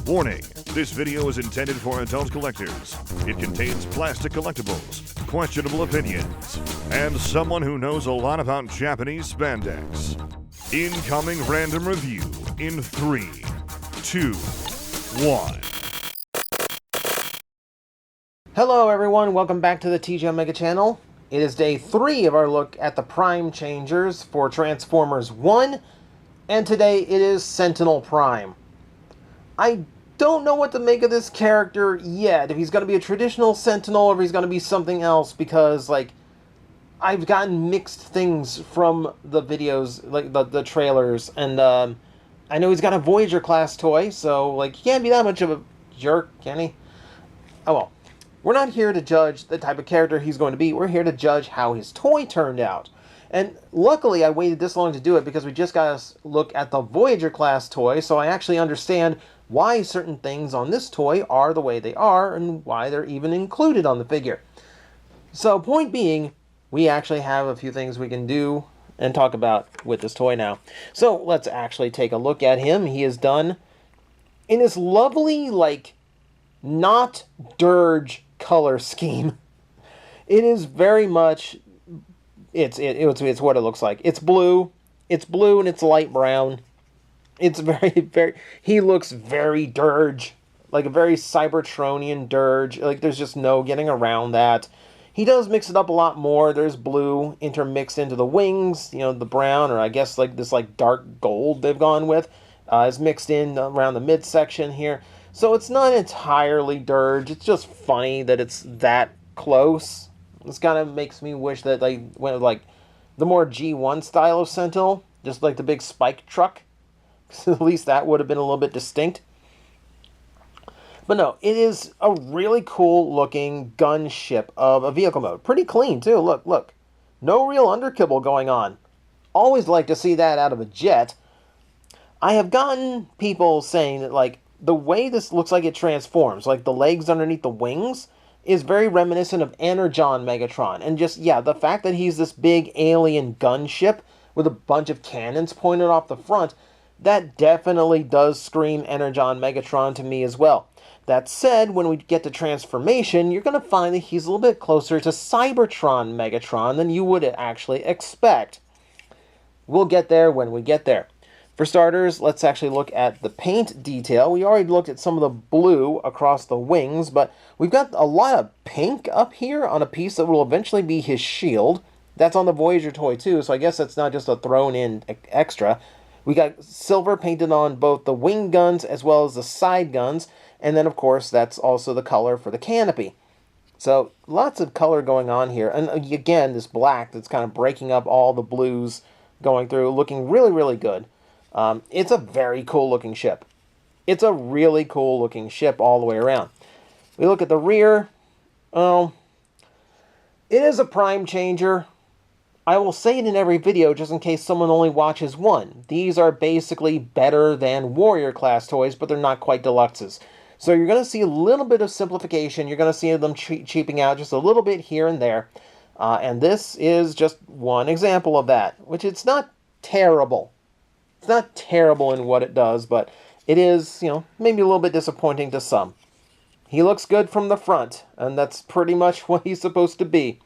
Warning, this video is intended for adult collectors. It contains plastic collectibles, questionable opinions, and someone who knows a lot about Japanese spandex. Incoming random review in 3, 2, 1. Hello everyone, welcome back to the TJOmega channel. It is day 3 of our look at the Prime Changers for Transformers 1, and today it is Sentinel Prime. I don't know what to make of this character yet, if he's going to be a traditional Sentinel or if he's going to be something else, because, like, I've gotten mixed things from the videos, like the trailers, and I know he's got a Voyager class toy, so, like, he can't be that much of a jerk, can he? Oh well. We're not here to judge the type of character he's going to be, we're here to judge how his toy turned out. And luckily I waited this long to do it because we just got to look at the Voyager class toy, so I actually understand why certain things on this toy are the way they are and why they're even included on the figure. So point being, we actually have a few things we can do and talk about with this toy now. So let's actually take a look at him. He is done in this lovely, like, not dirge color scheme. It is very much, it's what it looks like. It's blue and it's light brown. It's very, he looks very dirge, like a very Cybertronian dirge. Like, there's just no getting around that. He does mix it up a lot more. There's blue intermixed into the wings, you know, the brown, or I guess like this like dark gold they've gone with, is mixed in around the midsection here. So it's not entirely dirge. It's just funny that it's that close. This kind of makes me wish that they went with like the more G1 style of Sentinel, just like the big spike truck. At least that would have been a little bit distinct. But no, it is a really cool looking gunship of a vehicle mode. Pretty clean too. Look. No real underkibble going on. Always like to see that out of a jet. I have gotten people saying that, like, the way this looks like it transforms, like the legs underneath the wings, is very reminiscent of Energon Megatron. And just, yeah, the fact that he's this big alien gunship with a bunch of cannons pointed off the front, that definitely does scream Energon Megatron to me as well. That said, when we get to transformation, you're going to find that he's a little bit closer to Cybertron Megatron than you would actually expect. We'll get there when we get there. For starters, let's actually look at the paint detail. We already looked at some of the blue across the wings, but we've got a lot of pink up here on a piece that will eventually be his shield. That's on the Voyager toy too, so I guess that's not just a thrown-in extra. We got silver painted on both the wing guns as well as the side guns, and then of course that's also the color for the canopy. So lots of color going on here, and again this black that's kind of breaking up all the blues going through, looking really, really good. It's a very cool looking ship. It's a really cool looking ship all the way around. We look at the rear. Oh, it is a Prime Changer. I will say it in every video just in case someone only watches one. These are basically better than Warrior class toys, but they're not quite deluxes. So you're going to see a little bit of simplification. You're going to see them cheaping out just a little bit here and there. And this is just one example of that, which it's not terrible. It's not terrible in what it does, but it is, you know, maybe a little bit disappointing to some. He looks good from the front, and that's pretty much what he's supposed to be.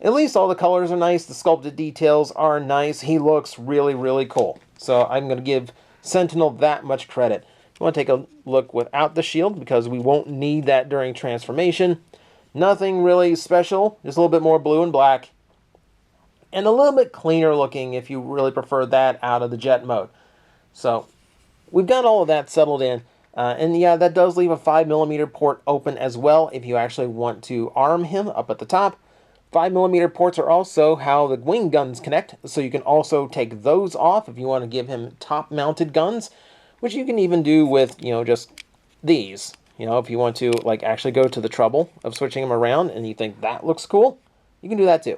At least all the colors are nice, the sculpted details are nice, he looks really, really cool. So I'm going to give Sentinel that much credit. I want to take a look without the shield, because we won't need that during transformation. Nothing really special, just a little bit more blue and black. And a little bit cleaner looking if you really prefer that out of the jet mode. So we've got all of that settled in. And yeah, that does leave a 5mm port open as well if you actually want to arm him up at the top. 5mm ports are also how the wing guns connect, so you can also take those off if you want to give him top-mounted guns, which you can even do with, you know, just these. You know, if you want to, like, actually go to the trouble of switching them around and you think that looks cool, you can do that too.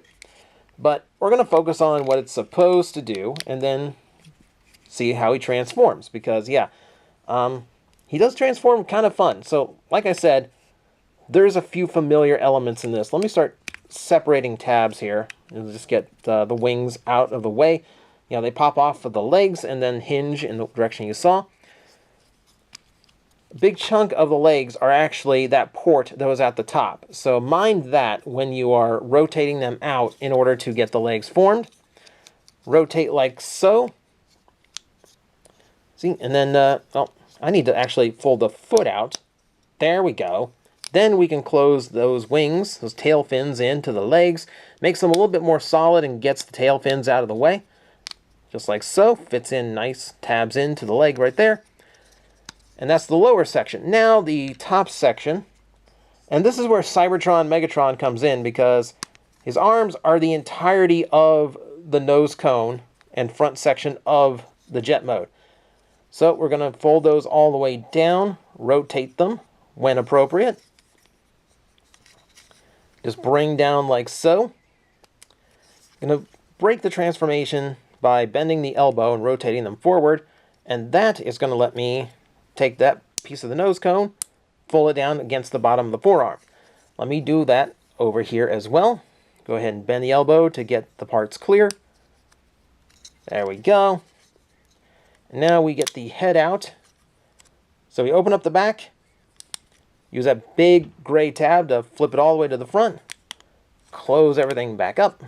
But we're going to focus on what it's supposed to do and then see how he transforms, because, yeah, he does transform kind of fun. So, like I said, there's a few familiar elements in this. Let me start separating tabs here and just get the wings out of the way. You know, they pop off of the legs and then hinge in the direction you saw. big chunk of the legs are actually that port that was at the top. So mind that when you are rotating them out in order to get the legs formed. Rotate like so. See, and then, oh, I need to actually fold the foot out. There we go. Then we can close those wings, those tail fins into the legs. Makes them a little bit more solid and gets the tail fins out of the way. Just like so. Fits in nice, tabs into the leg right there. And that's the lower section. Now the top section. And this is where Cybertron Megatron comes in, because his arms are the entirety of the nose cone and front section of the jet mode. So we're going to fold those all the way down, rotate them when appropriate. Just bring down like so. I'm going to break the transformation by bending the elbow and rotating them forward. And that is going to let me take that piece of the nose cone, fold it down against the bottom of the forearm. Let me do that over here as well. Go ahead and bend the elbow to get the parts clear. There we go. And now we get the head out. So we open up the back. Use that big gray tab to flip it all the way to the front. Close everything back up.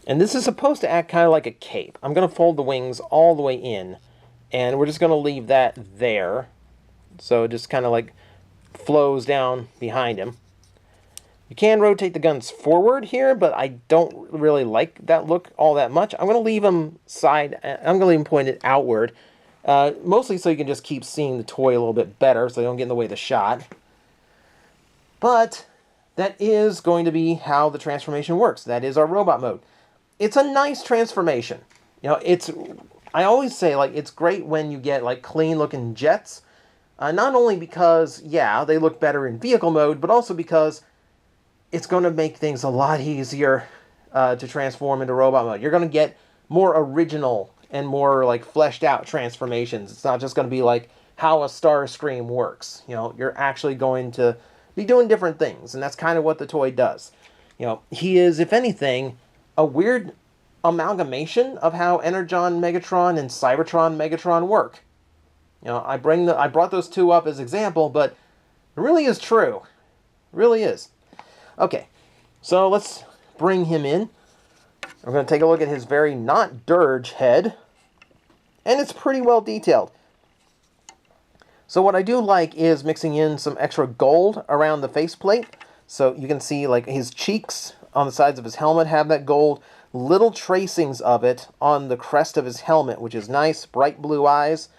And this is supposed to act kind of like a cape. I'm going to fold the wings all the way in. And we're just going to leave that there. So it just kind of like flows down behind him. You can rotate the guns forward here, but I don't really like that look all that much. I'm going to leave them pointed outward. Mostly so you can just keep seeing the toy a little bit better, so they don't get in the way of the shot. But that is going to be how the transformation works. That is our robot mode. It's a nice transformation. You know, I always say, like, it's great when you get, like, clean-looking jets. Not only because, yeah, they look better in vehicle mode, but also because it's going to make things a lot easier to transform into robot mode. You're going to get more original and more, like, fleshed out transformations. It's not just going to be like how a Starscream works. You know, you're actually going to be doing different things, and that's kind of what the toy does. You know, he is, if anything, a weird amalgamation of how Energon Megatron and Cybertron Megatron work. You know, I brought those two up as example, but it really is true. It really is. Okay, so let's bring him in. We're going to take a look at his very not dirge head, and it's pretty well detailed. So what I do like is mixing in some extra gold around the faceplate. So you can see, like, his cheeks on the sides of his helmet have that gold. Little tracings of it on the crest of his helmet, which is nice. Bright blue eyes.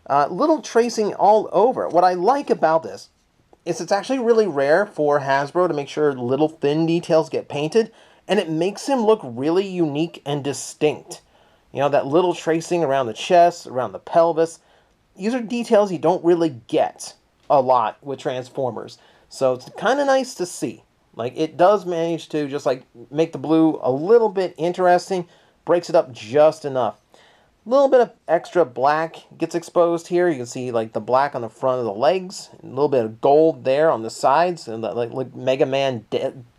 Little tracing all over. What I like about this is it's actually really rare for Hasbro to make sure little thin details get painted, and it makes him look really unique and distinct. You know, that little tracing around the chest, around the pelvis. These are details you don't really get a lot with Transformers. So it's kind of nice to see. Like, it does manage to just, like, make the blue a little bit interesting. Breaks it up just enough. A little bit of extra black gets exposed here. You can see, like, the black on the front of the legs. A little bit of gold there on the sides. And, like Mega Man,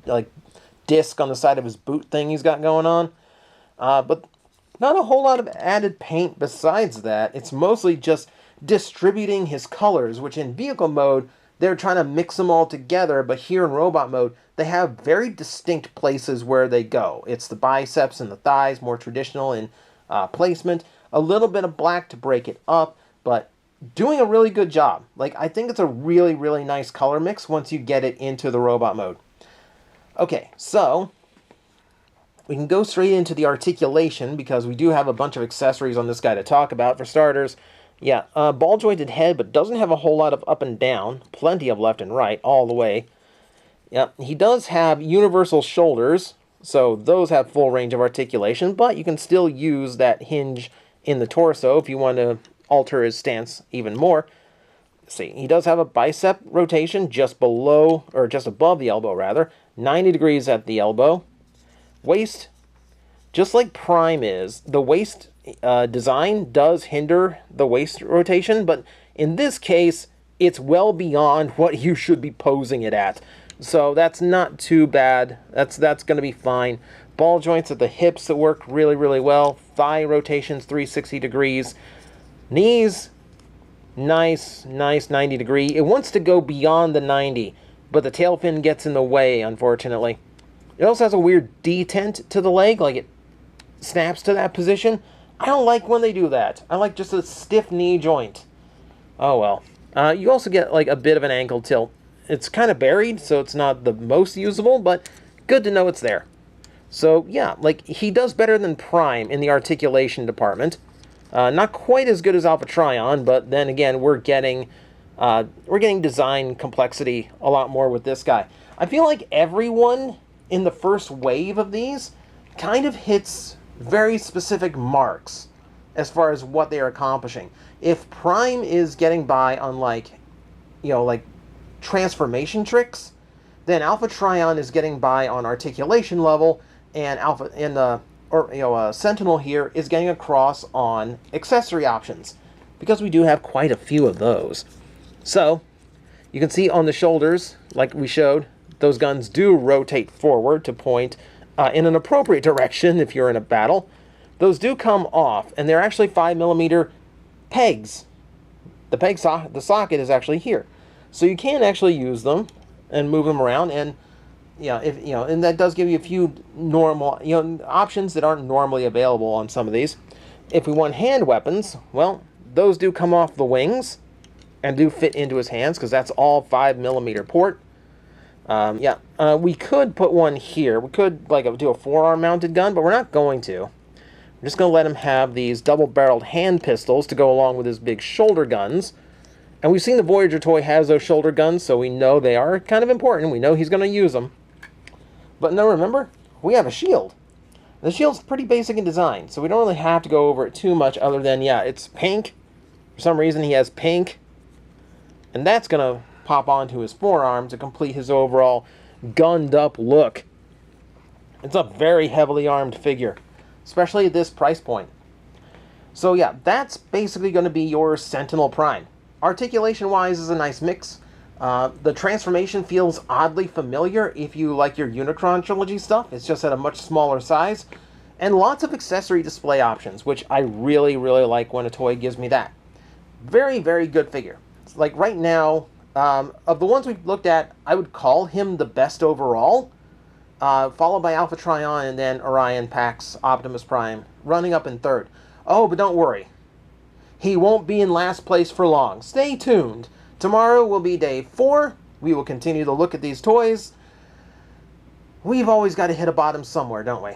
like, disc on the side of his boot thing he's got going on. But not a whole lot of added paint besides that. It's mostly just distributing his colors, which in vehicle mode, they're trying to mix them all together, but here in robot mode, they have very distinct places where they go. It's the biceps and the thighs, more traditional in placement. A little bit of black to break it up, but doing a really good job. Like, I think it's a really, really nice color mix once you get it into the robot mode. Okay, so we can go straight into the articulation, because we do have a bunch of accessories on this guy to talk about. For starters, yeah, ball-jointed head, but doesn't have a whole lot of up and down. Plenty of left and right, all the way. Yeah, he does have universal shoulders, so those have full range of articulation, but you can still use that hinge in the torso if you want to alter his stance even more. See, he does have a bicep rotation just below, or just above the elbow, rather. 90 degrees at the elbow. Waist, just like Prime is, the waist design does hinder the waist rotation, but in this case, it's well beyond what you should be posing it at. So that's not too bad. That's going to be fine. Ball joints at the hips that work really, really well. Thigh rotations 360 degrees. Knees, Nice 90 degree. It wants to go beyond the 90, but the tail fin gets in the way, unfortunately. It also has a weird detent to the leg, like it snaps to that position. I don't like when they do that. I like just a stiff knee joint. Oh well. You also get like a bit of an ankle tilt. It's kind of buried, so it's not the most usable, but good to know it's there. So yeah, like he does better than Prime in the articulation department. Not quite as good as Alpha Trion, but then again, we're getting design complexity a lot more with this guy. I feel like everyone in the first wave of these kind of hits very specific marks as far as what they are accomplishing. If Prime is getting by on like transformation tricks, then Alpha Trion is getting by on articulation level, and Sentinel here is getting across on accessory options, because we do have quite a few of those. So you can see on the shoulders, like we showed, those guns do rotate forward to point in an appropriate direction if you're in a battle. Those do come off, and they're actually 5mm pegs. The socket is actually here, so you can actually use them and move them around, and and that does give you a few normal options that aren't normally available on some of these. If we want hand weapons, well, those do come off the wings and do fit into his hands, because that's all 5mm port. We could put one here. We could do a forearm mounted gun, but we're not going to. We're just going to let him have these double-barreled hand pistols to go along with his big shoulder guns. And we've seen the Voyager toy has those shoulder guns, so we know they are kind of important. We know he's going to use them. But no, remember, we have a shield. The shield's pretty basic in design, so we don't really have to go over it too much, other than, it's pink. For some reason, he has pink. And that's going to pop onto his forearm to complete his overall gunned-up look. It's a very heavily armed figure, especially at this price point. So yeah, that's basically going to be your Sentinel Prime. Articulation-wise is a nice mix. The transformation feels oddly familiar if you like your Unicron trilogy stuff. It's just at a much smaller size. And lots of accessory display options, which I really, really like when a toy gives me that. Very, very good figure. It's like right now, of the ones we've looked at, I would call him the best overall, followed by Alpha Trion, and then Orion, Pax, Optimus Prime, running up in third. Oh, but don't worry. He won't be in last place for long. Stay tuned. Tomorrow will be day 4. We will continue to look at these toys. We've always got to hit a bottom somewhere, don't we?